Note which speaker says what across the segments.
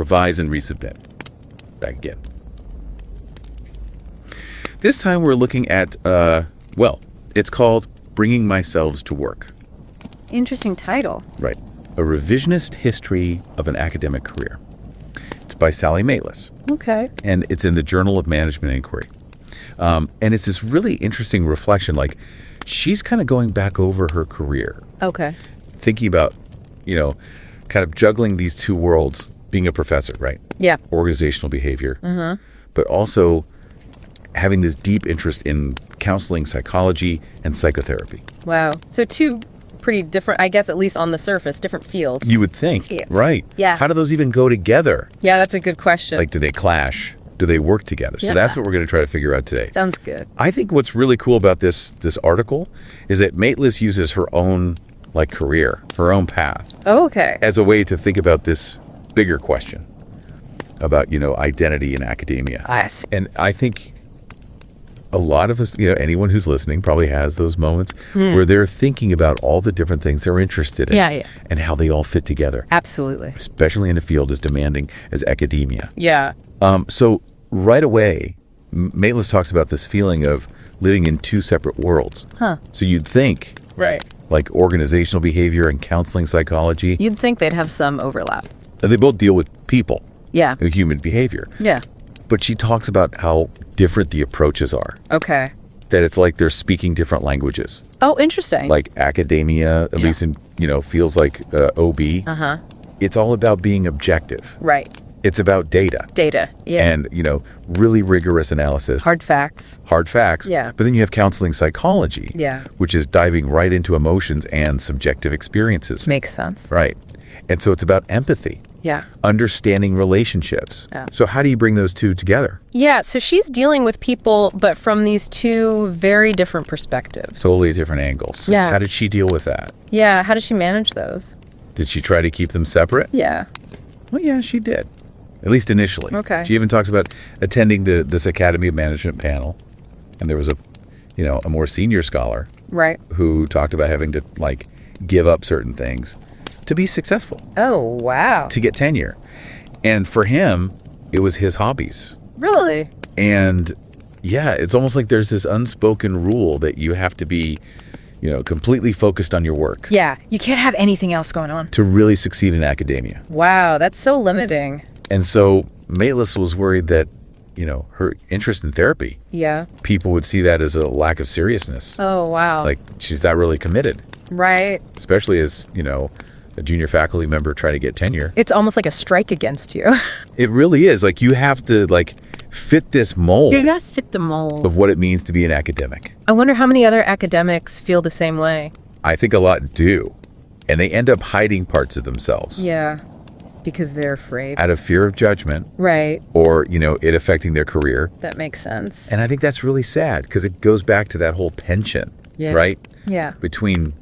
Speaker 1: Revise and Resubmit. Back again. This time we're looking at, it's called Bringing My Selves to Work.
Speaker 2: Interesting title.
Speaker 1: Right. A Revisionist History of an Academic Career. It's by Sally Maitlis.
Speaker 2: Okay.
Speaker 1: And it's in the Journal of Management Inquiry. And it's this really interesting reflection. Like, she's kind of going back over her career.
Speaker 2: Okay.
Speaker 1: Thinking about, kind of juggling these two worlds, being a professor, right?
Speaker 2: Yeah.
Speaker 1: Organizational behavior. But also having this deep interest in counseling, psychology, and psychotherapy.
Speaker 2: Wow. So two pretty different, I guess, at least on the surface, different fields.
Speaker 1: You would think,
Speaker 2: Yeah.
Speaker 1: right?
Speaker 2: Yeah.
Speaker 1: How do those even go together?
Speaker 2: Yeah, that's a good question.
Speaker 1: Like, do they clash? Do they work together? So
Speaker 2: Yeah.
Speaker 1: that's what we're going to try to figure out today.
Speaker 2: Sounds good.
Speaker 1: I think what's really cool about this article is that Maitlis uses her own career, her own path,
Speaker 2: Oh, okay.
Speaker 1: as a way to think about this bigger question about, identity in academia.
Speaker 2: I see.
Speaker 1: And I think a lot of us, anyone who's listening probably has those moments where they're thinking about all the different things they're interested in.
Speaker 2: Yeah.
Speaker 1: And how they all fit together,
Speaker 2: Absolutely.
Speaker 1: especially in a field as demanding as academia.
Speaker 2: Yeah.
Speaker 1: So right away, Maitlis talks about this feeling of living in two separate worlds.
Speaker 2: Huh.
Speaker 1: So you'd think,
Speaker 2: Right.
Speaker 1: like organizational behavior and counseling psychology,
Speaker 2: You'd think they'd have some overlap.
Speaker 1: they both deal with people,
Speaker 2: Yeah.
Speaker 1: human behavior.
Speaker 2: Yeah.
Speaker 1: But she talks about how different the approaches are,
Speaker 2: Okay.
Speaker 1: that it's like they're speaking different languages.
Speaker 2: Oh, interesting.
Speaker 1: Like academia, at least in, feels like OB.
Speaker 2: Uh-huh.
Speaker 1: It's all about being objective.
Speaker 2: Right.
Speaker 1: It's about data
Speaker 2: Data. Yeah.
Speaker 1: and, really rigorous analysis.
Speaker 2: Hard facts.
Speaker 1: Hard facts.
Speaker 2: Yeah.
Speaker 1: But then you have counseling psychology,
Speaker 2: Yeah.
Speaker 1: which is diving right into emotions and subjective experiences.
Speaker 2: Makes sense.
Speaker 1: Right. And so it's about empathy,
Speaker 2: Yeah.
Speaker 1: understanding relationships.
Speaker 2: Yeah.
Speaker 1: So how do you bring those two together?
Speaker 2: Yeah, so she's dealing with people, but from these two very different perspectives.
Speaker 1: Totally different angles.
Speaker 2: Yeah.
Speaker 1: How did she deal with that?
Speaker 2: Yeah, how does she manage those?
Speaker 1: Did she try to keep them separate?
Speaker 2: Yeah.
Speaker 1: Well, yeah, she did. At least initially.
Speaker 2: Okay.
Speaker 1: She even talks about attending this Academy of Management panel. And there was a more senior scholar
Speaker 2: Right.
Speaker 1: who talked about having to give up certain things to be successful,
Speaker 2: Oh, wow.
Speaker 1: to get tenure. And for him, it was his hobbies.
Speaker 2: Really?
Speaker 1: And yeah, it's almost like there's this unspoken rule that you have to be, completely focused on your work
Speaker 2: Yeah, you can't have anything else going on.
Speaker 1: to really succeed in academia.
Speaker 2: Wow, that's so limiting.
Speaker 1: And so Maitlis was worried that, her interest in therapy,
Speaker 2: Yeah.
Speaker 1: people would see that as a lack of seriousness.
Speaker 2: Oh, wow.
Speaker 1: Like she's not really committed,
Speaker 2: Right.
Speaker 1: especially as, a junior faculty member trying to get tenure.
Speaker 2: It's almost like a strike against you.
Speaker 1: It really is. Like you have to fit this mold
Speaker 2: You gotta fit the mold.
Speaker 1: of what it means to be an academic.
Speaker 2: I wonder how many other academics feel the same way.
Speaker 1: I think a lot do. And they end up hiding parts of themselves
Speaker 2: Yeah, because they're afraid.
Speaker 1: out of fear of judgment
Speaker 2: Right.
Speaker 1: or, it affecting their career.
Speaker 2: That makes sense.
Speaker 1: And I think that's really sad because it goes back to that whole tension,
Speaker 2: Yeah.
Speaker 1: right?
Speaker 2: Yeah.
Speaker 1: Between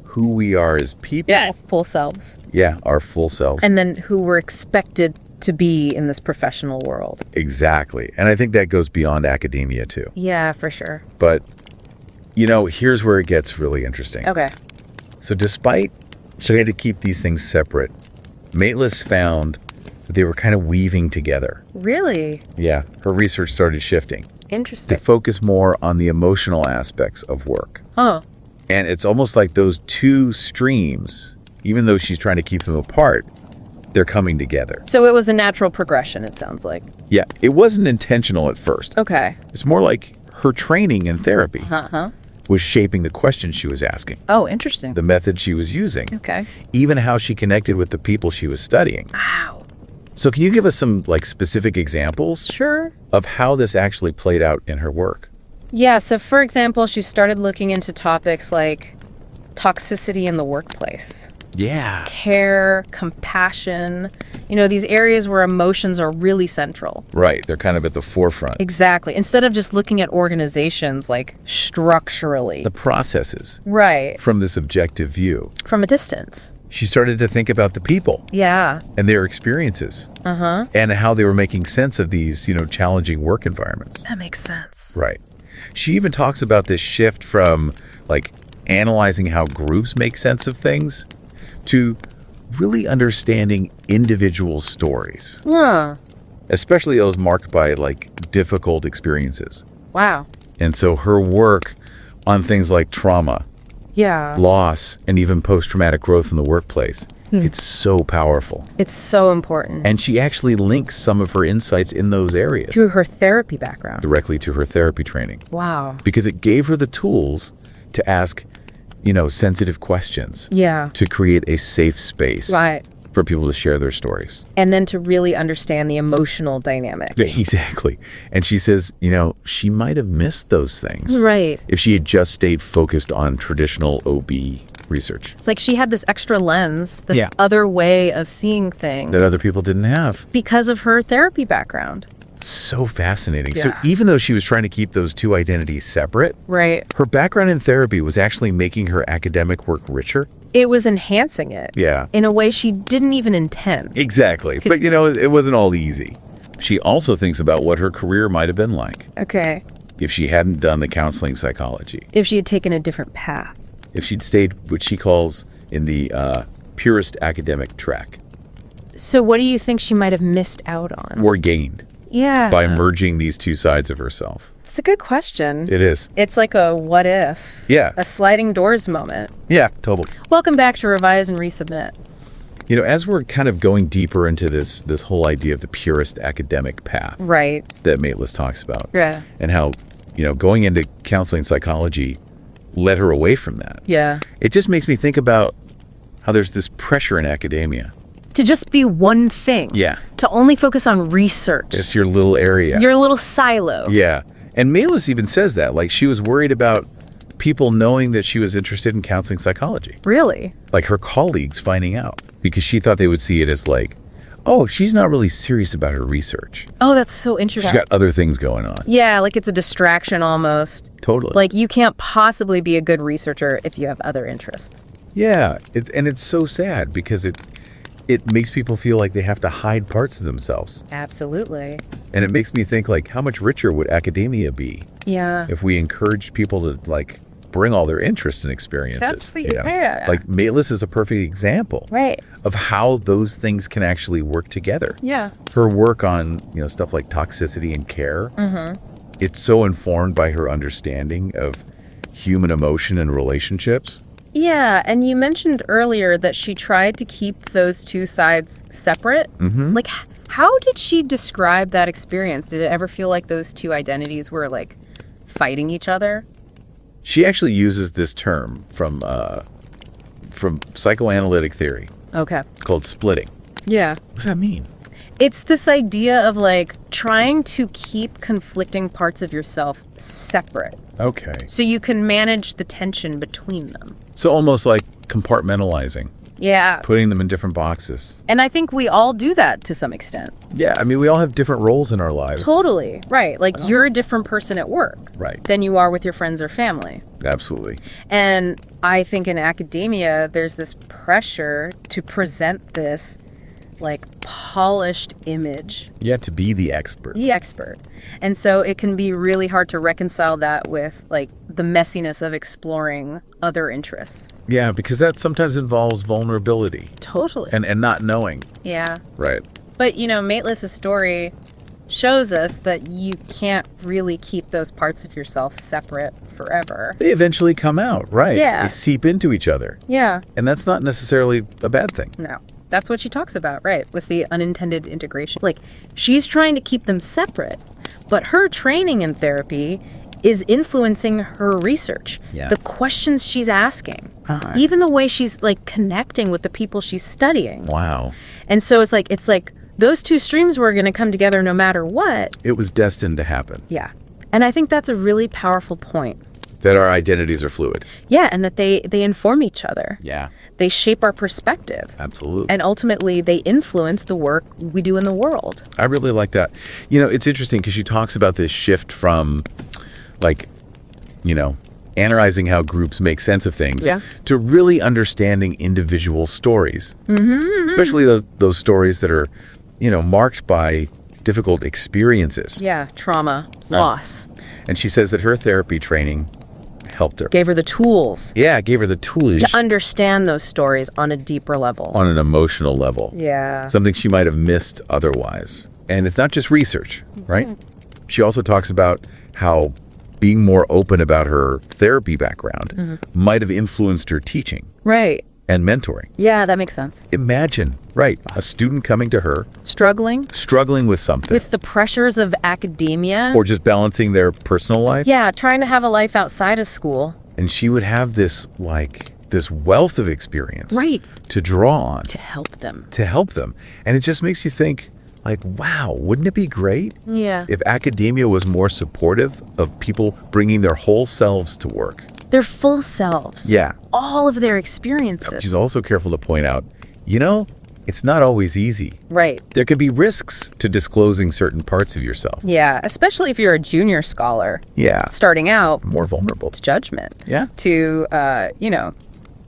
Speaker 1: who we are as people.
Speaker 2: Yeah, full selves.
Speaker 1: Yeah, our full selves.
Speaker 2: And then who we're expected to be in this professional world.
Speaker 1: Exactly. And I think that goes beyond academia too.
Speaker 2: Yeah, for sure.
Speaker 1: But, here's where it gets really interesting.
Speaker 2: Okay.
Speaker 1: So despite trying to keep these things separate, Maitlis found that they were kind of weaving together.
Speaker 2: Really?
Speaker 1: Yeah, her research started shifting to
Speaker 2: Interesting.
Speaker 1: focus more on the emotional aspects of work.
Speaker 2: Huh.
Speaker 1: And it's almost like those two streams, even though she's trying to keep them apart, they're coming together.
Speaker 2: So it was a natural progression, it sounds like.
Speaker 1: Yeah, it wasn't intentional at first.
Speaker 2: Okay.
Speaker 1: It's more like her training in therapy
Speaker 2: Uh-huh.
Speaker 1: was shaping the questions she was asking,
Speaker 2: Oh, interesting.
Speaker 1: the method she was using,
Speaker 2: Okay.
Speaker 1: even how she connected with the people she was studying.
Speaker 2: Wow.
Speaker 1: So can you give us some specific examples
Speaker 2: Sure.
Speaker 1: of how this actually played out in her work?
Speaker 2: Yeah, so for example, she started looking into topics like toxicity in the workplace,
Speaker 1: Yeah.
Speaker 2: care, compassion, these areas where emotions are really central.
Speaker 1: Right. They're kind of at the forefront.
Speaker 2: Exactly. Instead of just looking at organizations structurally.
Speaker 1: The processes
Speaker 2: Right.
Speaker 1: from this objective view.
Speaker 2: From a distance.
Speaker 1: She started to think about the people
Speaker 2: Yeah.
Speaker 1: and their experiences
Speaker 2: Uh-huh.
Speaker 1: and how they were making sense of these, challenging work environments.
Speaker 2: That makes sense.
Speaker 1: Right. She even talks about this shift from analyzing how groups make sense of things to really understanding individual stories,
Speaker 2: Huh.
Speaker 1: especially those marked by like difficult experiences.
Speaker 2: Wow.
Speaker 1: And so her work on things like trauma,
Speaker 2: Yeah.
Speaker 1: loss, and even post-traumatic growth in the workplace, it's so powerful.
Speaker 2: It's so important.
Speaker 1: And she actually links some of her insights in those areas
Speaker 2: Through her therapy background.
Speaker 1: directly to her therapy training,
Speaker 2: Wow.
Speaker 1: because it gave her the tools to ask, sensitive questions,
Speaker 2: Yeah.
Speaker 1: to create a safe space
Speaker 2: Right.
Speaker 1: for people to share their stories.
Speaker 2: And then to really understand the emotional dynamic.
Speaker 1: Yeah, exactly. And she says, she might have missed those things
Speaker 2: Right.
Speaker 1: if she had just stayed focused on traditional OB research
Speaker 2: It's like she had this extra lens, this
Speaker 1: Yeah.
Speaker 2: other way of seeing things
Speaker 1: that other people didn't have.
Speaker 2: because of her therapy background.
Speaker 1: So fascinating. So
Speaker 2: Yeah.
Speaker 1: even though she was trying to keep those two identities separate,
Speaker 2: Right.
Speaker 1: her background in therapy was actually making her academic work richer.
Speaker 2: It was enhancing it.
Speaker 1: Yeah.
Speaker 2: In a way she didn't even intend.
Speaker 1: Exactly. But, it wasn't all easy. She also thinks about what her career might have been like
Speaker 2: Okay.
Speaker 1: if she hadn't done the counseling psychology,
Speaker 2: If she had taken a different path.
Speaker 1: if she'd stayed what she calls in the purest academic track,
Speaker 2: So what do you think she might have missed out on?
Speaker 1: or gained
Speaker 2: Yeah.
Speaker 1: by merging these two sides of herself.
Speaker 2: It's a good question.
Speaker 1: It is.
Speaker 2: It's like a what if.
Speaker 1: Yeah.
Speaker 2: A sliding doors moment.
Speaker 1: Yeah, totally.
Speaker 2: Welcome back to Revise and Resubmit.
Speaker 1: As we're kind of going deeper into this whole idea of the purest academic path
Speaker 2: Right.
Speaker 1: that Maitlis talks about,
Speaker 2: Yeah.
Speaker 1: and how, going into counseling psychology led her away from that.
Speaker 2: Yeah.
Speaker 1: It just makes me think about how there's this pressure in academia.
Speaker 2: To just be one thing.
Speaker 1: Yeah.
Speaker 2: To only focus on research.
Speaker 1: It's your little area.
Speaker 2: Your little silo.
Speaker 1: Yeah. And Maitlis even says that. Like, she was worried about people knowing that she was interested in counseling psychology.
Speaker 2: Really?
Speaker 1: Like, her colleagues finding out. Because she thought they would see it as like, oh, she's not really serious about her research.
Speaker 2: Oh, that's so interesting.
Speaker 1: She's got other things going on.
Speaker 2: Yeah, like it's a distraction almost.
Speaker 1: Totally.
Speaker 2: Like you can't possibly be a good researcher if you have other interests.
Speaker 1: Yeah. It's so sad because it makes people feel like they have to hide parts of themselves.
Speaker 2: Absolutely.
Speaker 1: And it makes me think, like, how much richer would academia be
Speaker 2: Yeah.
Speaker 1: if we encouraged people to, like, bring all their interests and experiences?
Speaker 2: yeah.
Speaker 1: Like, Maitlis is a perfect example
Speaker 2: Right.
Speaker 1: of how those things can actually work together.
Speaker 2: Yeah.
Speaker 1: Her work on, stuff like toxicity and care, it's so informed by her understanding of human emotion and relationships.
Speaker 2: Yeah, and you mentioned earlier that she tried to keep those two sides separate. Mm-hmm. Like, how did she describe that experience? Did it ever feel like those two identities were, like, fighting each other?
Speaker 1: She actually uses this term from psychoanalytic theory
Speaker 2: Okay.
Speaker 1: called splitting.
Speaker 2: Yeah.
Speaker 1: What does that mean?
Speaker 2: It's this idea of, like, trying to keep conflicting parts of yourself separate
Speaker 1: Okay.
Speaker 2: so you can manage the tension between them.
Speaker 1: So almost like compartmentalizing,
Speaker 2: Yeah.
Speaker 1: putting them in different boxes.
Speaker 2: And I think we all do that to some extent.
Speaker 1: Yeah, I mean, we all have different roles in our lives.
Speaker 2: Totally. Right. Like, you're a different person at work
Speaker 1: Right.
Speaker 2: than you are with your friends or family.
Speaker 1: Absolutely.
Speaker 2: And I think in academia, there's this pressure to present this, like, polished image,
Speaker 1: Yeah, to be the expert.
Speaker 2: the expert. And so it can be really hard to reconcile that with, like, the messiness of exploring other interests.
Speaker 1: Yeah, because that sometimes involves vulnerability
Speaker 2: Totally.
Speaker 1: and not knowing.
Speaker 2: Yeah.
Speaker 1: Right.
Speaker 2: But, Maitlis' story shows us that you can't really keep those parts of yourself separate forever.
Speaker 1: They eventually come out, right?
Speaker 2: Yeah.
Speaker 1: They seep into each other.
Speaker 2: Yeah.
Speaker 1: And that's not necessarily a bad thing.
Speaker 2: No. That's what she talks about, right? With the unintended integration. Like, she's trying to keep them separate, but her training in therapy is influencing her research.
Speaker 1: Yeah.
Speaker 2: The questions she's asking. Even the way she's, like, connecting with the people she's studying.
Speaker 1: Wow.
Speaker 2: And so it's like those two streams were going to come together no matter what.
Speaker 1: It was destined to happen.
Speaker 2: Yeah. And I think that's a really powerful point.
Speaker 1: That our identities are fluid.
Speaker 2: Yeah, and that they inform each other.
Speaker 1: Yeah.
Speaker 2: They shape our perspective.
Speaker 1: Absolutely.
Speaker 2: And ultimately, they influence the work we do in the world.
Speaker 1: I really like that. It's interesting because she talks about this shift from, like, analyzing how groups make sense of things to really understanding individual stories. Mm-hmm. Especially those stories that are, marked by difficult experiences.
Speaker 2: Yeah, trauma, loss.
Speaker 1: And she says that her therapy training helped her.
Speaker 2: Gave her the tools.
Speaker 1: Yeah, gave her the tools.
Speaker 2: To understand those stories on a deeper level.
Speaker 1: On an emotional level.
Speaker 2: Yeah.
Speaker 1: Something she might have missed otherwise. And it's not just research, right? She also talks about how being more open about her therapy background might have influenced her teaching.
Speaker 2: Right.
Speaker 1: And mentoring.
Speaker 2: Yeah, that makes sense.
Speaker 1: Imagine, right, a student coming to her.
Speaker 2: Struggling
Speaker 1: with something.
Speaker 2: With the pressures of academia.
Speaker 1: Or just balancing their personal life.
Speaker 2: Yeah, trying to have a life outside of school.
Speaker 1: And she would have this, this wealth of experience.
Speaker 2: Right.
Speaker 1: To draw on.
Speaker 2: To help them.
Speaker 1: And it just makes you think, wow, wouldn't it be great?
Speaker 2: Yeah.
Speaker 1: If academia was more supportive of people bringing their whole selves to work.
Speaker 2: Their full selves.
Speaker 1: Yeah.
Speaker 2: All of their experiences.
Speaker 1: She's also careful to point out, it's not always easy.
Speaker 2: Right.
Speaker 1: There can be risks to disclosing certain parts of yourself.
Speaker 2: Yeah, especially if you're a junior scholar.
Speaker 1: Yeah.
Speaker 2: Starting out.
Speaker 1: More vulnerable.
Speaker 2: To judgment.
Speaker 1: Yeah.
Speaker 2: To,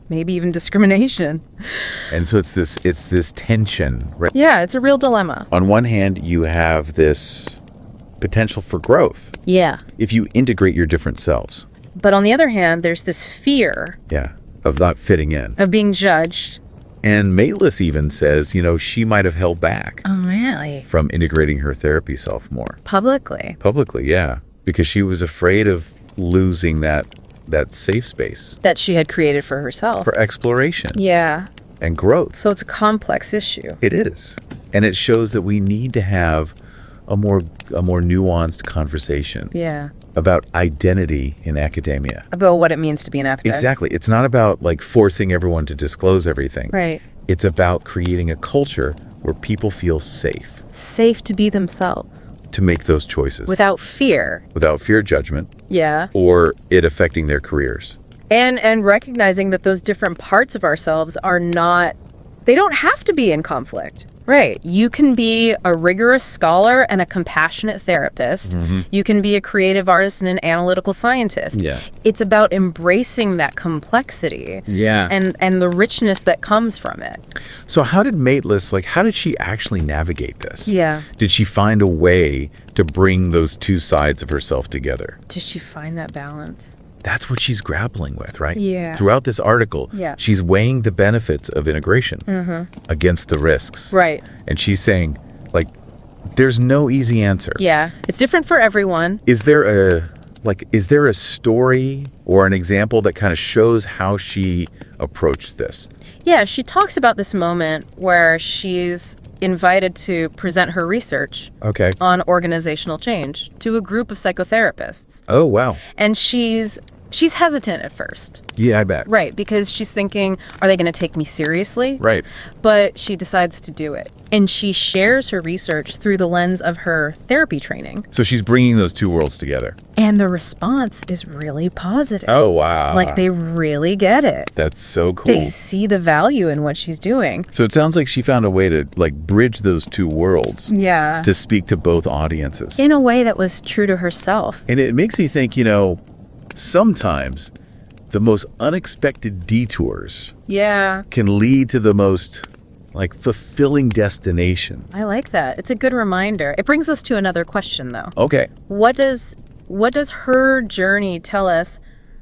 Speaker 2: maybe even discrimination.
Speaker 1: And so it's this tension, right?
Speaker 2: Yeah, it's a real dilemma.
Speaker 1: On one hand, you have this potential for growth.
Speaker 2: Yeah.
Speaker 1: If you integrate your different selves.
Speaker 2: But on the other hand, there's this fear.
Speaker 1: Yeah, of not fitting in.
Speaker 2: Of being judged.
Speaker 1: And Maitlis even says, she might have held back.
Speaker 2: Oh, really?
Speaker 1: From integrating her therapy self more.
Speaker 2: Publicly,
Speaker 1: yeah. Because she was afraid of losing that safe space.
Speaker 2: That she had created for herself.
Speaker 1: For exploration.
Speaker 2: Yeah.
Speaker 1: And growth.
Speaker 2: So it's a complex issue.
Speaker 1: It is. And it shows that we need to have a more nuanced conversation.
Speaker 2: Yeah.
Speaker 1: About identity in academia.
Speaker 2: About what it means to be an academic.
Speaker 1: Exactly. It's not about forcing everyone to disclose everything.
Speaker 2: Right.
Speaker 1: It's about creating a culture where people feel safe.
Speaker 2: Safe to be themselves.
Speaker 1: To make those choices.
Speaker 2: Without fear.
Speaker 1: Without fear of judgment.
Speaker 2: Yeah.
Speaker 1: Or it affecting their careers.
Speaker 2: And recognizing that those different parts of ourselves they don't have to be in conflict. Right. You can be a rigorous scholar and a compassionate therapist. You can be a creative artist and an analytical scientist.
Speaker 1: Yeah.
Speaker 2: It's about embracing that complexity.
Speaker 1: Yeah.
Speaker 2: And the richness that comes from it.
Speaker 1: So how did Maitlis, how did she actually navigate this?
Speaker 2: Yeah.
Speaker 1: Did she find a way to bring those two sides of herself together?
Speaker 2: Did she find that balance?
Speaker 1: That's what she's grappling with, right?
Speaker 2: Yeah.
Speaker 1: Throughout this article, she's weighing the benefits of integration against the risks.
Speaker 2: Right.
Speaker 1: And she's saying, there's no easy answer.
Speaker 2: Yeah. It's different for everyone.
Speaker 1: Is there a story or an example that kind of shows how she approached this?
Speaker 2: Yeah, she talks about this moment where she's invited to present her research on organizational change to a group of psychotherapists.
Speaker 1: Oh, wow.
Speaker 2: And she's hesitant at first.
Speaker 1: Yeah, I bet.
Speaker 2: Right, because she's thinking, are they going to take me seriously?
Speaker 1: Right.
Speaker 2: But she decides to do it. And she shares her research through the lens of her therapy training.
Speaker 1: So she's bringing those two worlds together.
Speaker 2: And the response is really positive.
Speaker 1: Oh, wow.
Speaker 2: They really get it.
Speaker 1: That's so cool.
Speaker 2: They see the value in what she's doing.
Speaker 1: So it sounds like she found a way to bridge those two worlds.
Speaker 2: Yeah.
Speaker 1: To speak to both audiences.
Speaker 2: In a way that was true to herself.
Speaker 1: And it makes me think, sometimes the most unexpected detours can lead to the most fulfilling destinations.
Speaker 2: I like that. It's a good reminder. It brings us to another question, though.
Speaker 1: Okay.
Speaker 2: What does her journey tell us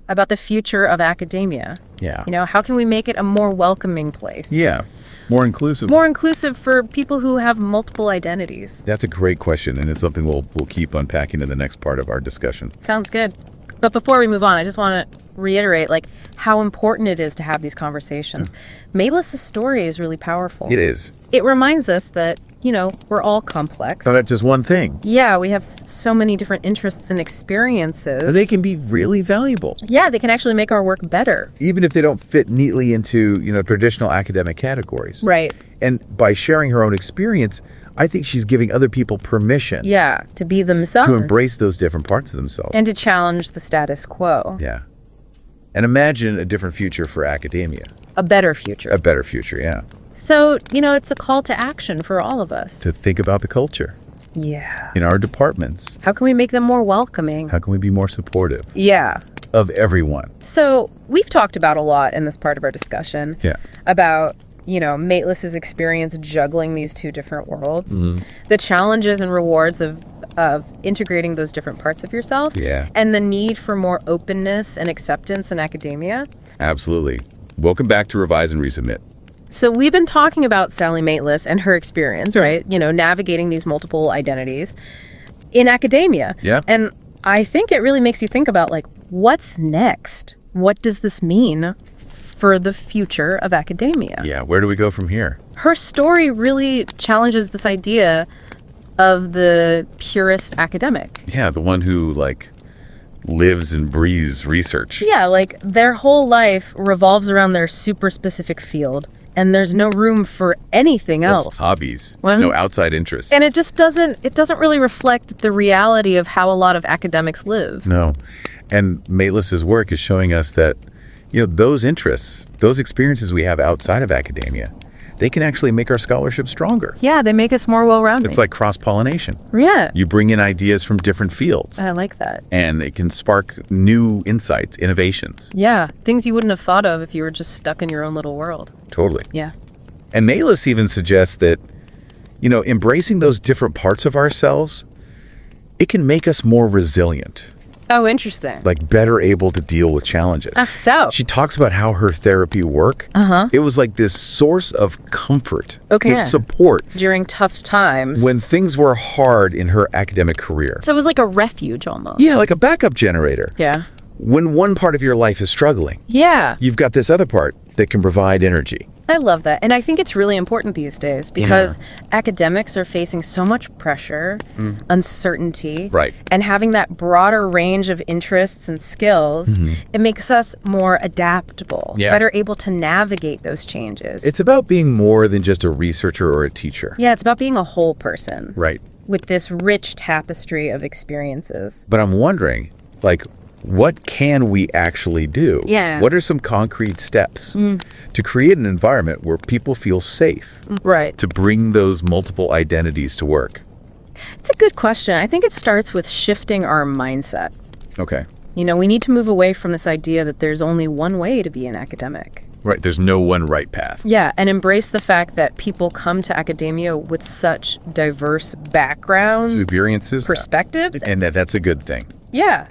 Speaker 2: about the future of academia?
Speaker 1: Yeah.
Speaker 2: How can we make it a more welcoming place?
Speaker 1: Yeah. More inclusive.
Speaker 2: More inclusive for people who have multiple identities.
Speaker 1: That's a great question, and it's something we'll keep unpacking in the next part of our discussion.
Speaker 2: Sounds good. But before we move on, I just want to reiterate how important it is to have these conversations. Maitlis' story is really powerful.
Speaker 1: It is.
Speaker 2: It reminds us that, we're all complex.
Speaker 1: Not just one thing.
Speaker 2: Yeah, we have so many different interests and experiences.
Speaker 1: And they can be really valuable.
Speaker 2: Yeah, they can actually make our work better.
Speaker 1: Even if they don't fit neatly into, traditional academic categories.
Speaker 2: Right.
Speaker 1: And by sharing her own experience, I think she's giving other people permission.
Speaker 2: Yeah, to be themselves.
Speaker 1: To embrace those different parts of themselves.
Speaker 2: And to challenge the status quo.
Speaker 1: Yeah. And imagine a different future for academia.
Speaker 2: A better future.
Speaker 1: A better future, yeah.
Speaker 2: So, it's a call to action for all of us.
Speaker 1: To think about the culture.
Speaker 2: Yeah.
Speaker 1: In our departments.
Speaker 2: How can we make them more welcoming?
Speaker 1: How can we be more supportive?
Speaker 2: Yeah.
Speaker 1: Of everyone.
Speaker 2: So, we've talked about a lot in this part of our discussion.
Speaker 1: Yeah.
Speaker 2: About Maitlis' experience juggling these two different worlds, the challenges and rewards of of integrating those different parts of yourself.
Speaker 1: Yeah.
Speaker 2: And the need for more openness and acceptance in academia.
Speaker 1: Absolutely. Welcome back to Revise and Resubmit.
Speaker 2: So we've been talking about Sally Maitlis and her experience, right? You know, navigating these multiple identities in academia.
Speaker 1: Yeah.
Speaker 2: And I think it really makes you think about, like, what's next? What does this mean for the future of academia?
Speaker 1: Yeah, where do we go from here?
Speaker 2: Her story really challenges this idea of the purist academic.
Speaker 1: Yeah, the one who, like, lives and breathes research.
Speaker 2: Yeah, like, their whole life revolves around their super specific field, and there's no room for anything else.
Speaker 1: Hobbies,
Speaker 2: Well,
Speaker 1: no outside interests.
Speaker 2: And it just doesn't really reflect the reality of how a lot of academics live.
Speaker 1: No. And Maitlis's work is showing us that, you know, those interests, those experiences we have outside of academia, they can actually make our scholarship stronger.
Speaker 2: Yeah, they make us more well-rounded.
Speaker 1: It's like cross-pollination.
Speaker 2: Yeah.
Speaker 1: You bring in ideas from different fields,
Speaker 2: I like that.
Speaker 1: and it can spark new insights, innovations.
Speaker 2: Yeah, things you wouldn't have thought of if you were just stuck in your own little world.
Speaker 1: Totally.
Speaker 2: Yeah.
Speaker 1: And Maitlis even suggests that, you know, embracing those different parts of ourselves, it can make us more resilient,
Speaker 2: Oh, interesting.
Speaker 1: like better able to deal with challenges.
Speaker 2: So,
Speaker 1: She talks about how her therapy work, it was like this source of comfort,
Speaker 2: Okay.
Speaker 1: this support
Speaker 2: during tough times.
Speaker 1: when things were hard in her academic career.
Speaker 2: So it was like a refuge almost.
Speaker 1: Yeah, like a backup generator.
Speaker 2: Yeah.
Speaker 1: When one part of your life is struggling,
Speaker 2: Yeah.
Speaker 1: you've got this other part that can provide energy.
Speaker 2: I love that. And I think it's really important these days because academics are facing so much pressure, uncertainty,
Speaker 1: Right.
Speaker 2: and having that broader range of interests and skills, it makes us more adaptable,
Speaker 1: Yeah.
Speaker 2: better able to navigate those changes.
Speaker 1: It's about being more than just a researcher or a teacher.
Speaker 2: Yeah, it's about being a whole person
Speaker 1: Right.
Speaker 2: with this rich tapestry of experiences.
Speaker 1: But I'm wondering, like, what can we actually do?
Speaker 2: Yeah.
Speaker 1: What are some concrete steps to create an environment where people feel safe
Speaker 2: Right.
Speaker 1: to bring those multiple identities to work?
Speaker 2: It's a good question. I think it starts with shifting our mindset.
Speaker 1: Okay.
Speaker 2: You know, we need to move away from this idea that there's only one way to be an academic.
Speaker 1: Right. There's no one right path.
Speaker 2: Yeah, and embrace the fact that people come to academia with such diverse backgrounds,
Speaker 1: Experiences.
Speaker 2: perspectives.
Speaker 1: And that's a good thing.
Speaker 2: Yeah,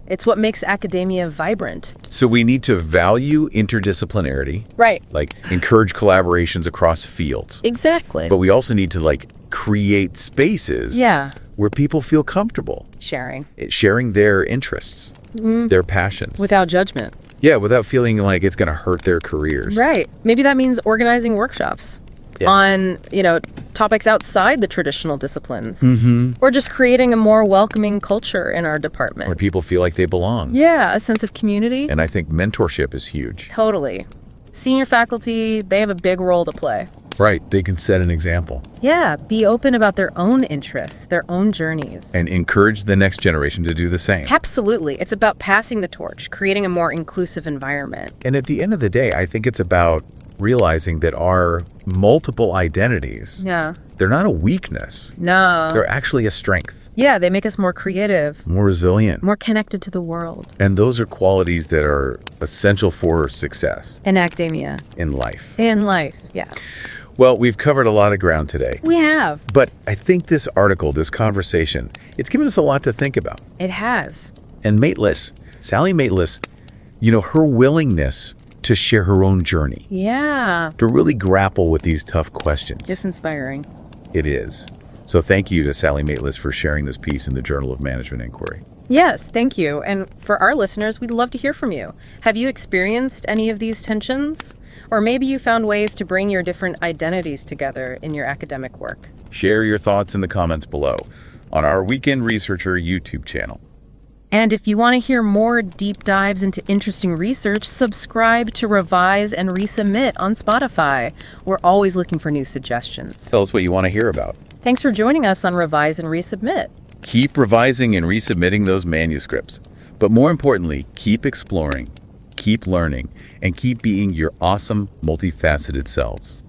Speaker 2: it's what makes academia vibrant.
Speaker 1: So we need to value interdisciplinarity,
Speaker 2: Right.
Speaker 1: like encourage collaborations across fields.
Speaker 2: Exactly.
Speaker 1: But we also need to, like, create spaces
Speaker 2: Yeah,
Speaker 1: where people feel comfortable
Speaker 2: sharing
Speaker 1: sharing their interests, their passions.
Speaker 2: without judgment.
Speaker 1: Yeah, without feeling like it's going to hurt their careers.
Speaker 2: Right. Maybe that means organizing workshops on, you know, topics outside the traditional disciplines. Or just creating a more welcoming culture in our department.
Speaker 1: Where people feel like they belong.
Speaker 2: Yeah, a sense of community.
Speaker 1: And I think mentorship is huge.
Speaker 2: Totally. Senior faculty, they have a big role to play.
Speaker 1: Right. They can set an example
Speaker 2: Yeah, be open about their own interests, their own journeys.
Speaker 1: and encourage the next generation to do the same.
Speaker 2: Absolutely. It's about passing the torch, creating a more inclusive environment.
Speaker 1: And at the end of the day, I think it's about realizing that our multiple identities,
Speaker 2: Yeah.
Speaker 1: they're not a weakness.
Speaker 2: No.
Speaker 1: They're actually a strength,
Speaker 2: Yeah, they make us more creative,
Speaker 1: more resilient.
Speaker 2: more connected to the world.
Speaker 1: And those are qualities that are essential for success
Speaker 2: In academia.
Speaker 1: in life.
Speaker 2: In life. Yeah.
Speaker 1: Well, we've covered a lot of ground today.
Speaker 2: We have.
Speaker 1: But I think this article, this conversation, it's given us a lot to think about.
Speaker 2: It has.
Speaker 1: And Maitlis, Sally Maitlis, you know, her willingness to share her own journey,
Speaker 2: Yeah.
Speaker 1: to really grapple with these tough questions.
Speaker 2: It's inspiring.
Speaker 1: It is. So thank you to Sally Maitlis for sharing this piece in the Journal of Management Inquiry.
Speaker 2: Yes, thank you. And for our listeners, we'd love to hear from you. Have you experienced any of these tensions? Or maybe you found ways to bring your different identities together in your academic work.
Speaker 1: Share your thoughts in the comments below on our Weekend Researcher YouTube channel.
Speaker 2: And if you want to hear more deep dives into interesting research, subscribe to Revise and Resubmit on Spotify. We're always looking for new suggestions.
Speaker 1: Tell us what you want to hear about.
Speaker 2: Thanks for joining us on Revise and Resubmit.
Speaker 1: Keep revising and resubmitting those manuscripts. But more importantly, keep exploring, keep learning, and keep being your awesome, multifaceted selves.